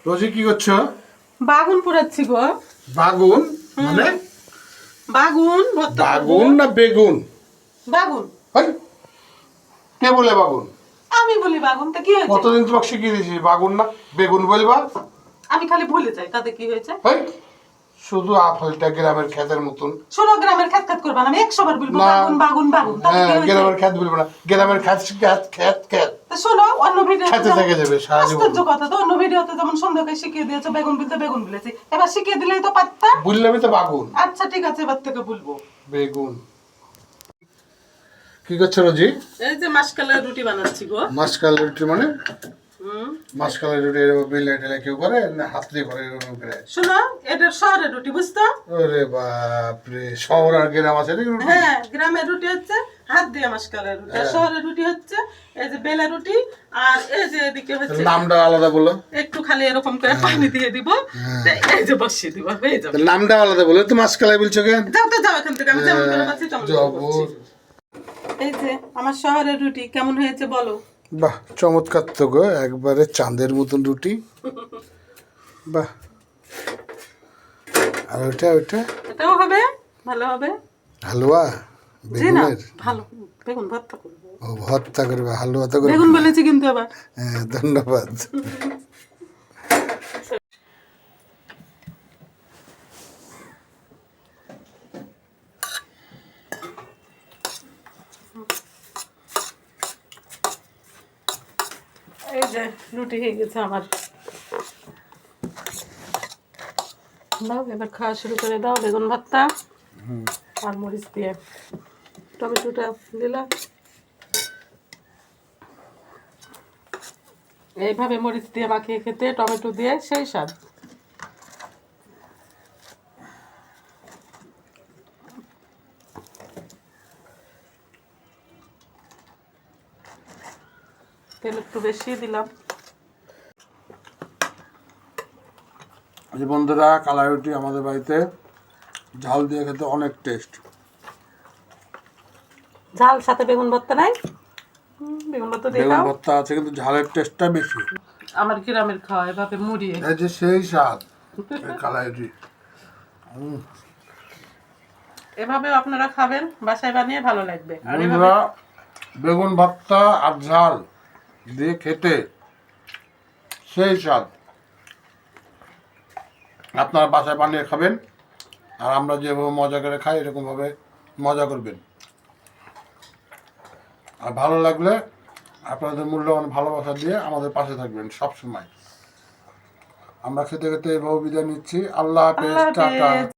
রোজি কি করছো? বাগুন পোড়াচ্ছি গো। বাগুন মানে? বাগুন ভর্তা করব। বাগুন না বেগুন? বাগুন। হাই, কে বলে বাগুন? আমি বলি বাগুন, তা কি হয়েছে? কতদিন তোমাকে শিখিয়ে দিয়েছি বাগুন না বেগুন বলবা? আমি খালি ভুলে যাই, তাতে কি হয়েছে? হাই, শুধু আফলটা গ্রামের ক্ষেতের মতন। শোনো, গ্রামের খ্যাত খ্যাত করবা না, আমি 100 বার বলবো না। বাগুন বাগুন বাগুন, তাতে কি হ্যাঁ, হয়েছে? গ্রামের ক্ষেত বলবো না, গ্রামের ক্ষেত ক্ষেত ক্ষেত ক্ষেত তা শোনো, অন্য ভিডিওতে খেতে থেকে যাবে সারা জীবন। আশ্চর্য কথা তো, অন্য ভিডিওতে যেমন সন্ধ্যাকে শিখিয়ে দিয়েছো বেগুন বলতে বেগুন বলেছি, এবার শিখিয়ে দিলেই তো পারতা। বললামই তো বাগুন। আচ্ছা ঠিক আছে, এবার থেকে বলবো বেগুন। কি করছো রোজি? এই যে মাসকালের রুটি বানাচ্ছি গো। মাসকাল রুটি মানে? হুম। মাসকালের রুটি এরকম বেলে টেলে কেউ করে না হাত দিয়ে করে এরকম করে? শোনো, এটা শহরের রুটি, বুঝতো? ওরে বাপরে, শহর আর গ্রাম আছে নাকি রুটি? হ্যাঁ, গ্রামের রুটি হচ্ছে হাত দিয়ে মাসকালের রুটি, আর শহরের রুটি হচ্ছে এই যে বেলা রুটি, আর এই যে এদিকে হচ্ছে নামটা আলাদা বলো। একটু খালি এরকম করে পানি দিয়ে দিব, তো এই যে বসিয়ে দিব, হয়ে যাবে। নামটা আলাদা বলো, তো মাসকালাই বলছো কেন? যাও তো, যাও এখান থেকে, আমি যেমন করে পাচ্ছি তেমন করে করছি। জবর। এই যে আমার শহরের রুটি কেমন হয়েছে বলো? বাহ, চমৎকার তো গো, একবারে চাঁদের মতন রুটি। বাহ। আর ওটা ওটা এটাও হবে, ভালো হবে। হালুয়া জি না, বেগুনের? ভালো বেগুন ভর্তা করবো। ও, ভর্তা করবে, হালুয়া তো করবে? বেগুন বলেছি কিন্তু আবার। হ্যাঁ, ধন্যবাদ। এই যে রুটি হয়ে গেছে আমার। দাও, এবার খাওয়া শুরু করে দাও বেগুন ভর্তা আর মরিচ দিয়ে, টমেটোটা দিলাম। এইভাবে মরিচ দিয়ে মাখিয়ে খেতে, টমেটো দিয়ে সেই স্বাদ। তেল একটু বেশি দিলাম। এই যে বন্ধুরা, কালাই রুটি আমাদের বাড়িতে ঝাল দিয়ে খেতে অনেক টেস্ট। ঝাল সাথে বেগুন ভর্তা নাই? বেগুন ভর্তা দিয়ে বেগুন দাও। ভর্তা আছে কিন্তু ঝালের টেস্টটা বেশি। আমার গ্রামের খাওয়া এভাবে মুড়িয়ে। এই যে সেই স্বাদ এই কালাই রুটি। এভাবে আপনারা খাবেন, বাসায় বানিয়ে ভালো লাগবে। আর এভাবে বন্ধুরা, বেগুন ভর্তা আর ঝাল দিয়ে খেতে সেই স্বাদ। আপনারা বাসায় বানিয়ে খাবেন, আর আমরা যেভাবে মজা করে খাই এরকমভাবে মজা করবেন। আর ভালো লাগলে আপনাদের মূল্যবান ভালোবাসা দিয়ে আমাদের পাশে থাকবেন সব সময়। আমরা খেতে খেতে এভাবে বিদায় নিচ্ছি। আল্লাহ হাফেজ, আল্লাহ টাটা। হাফেজ।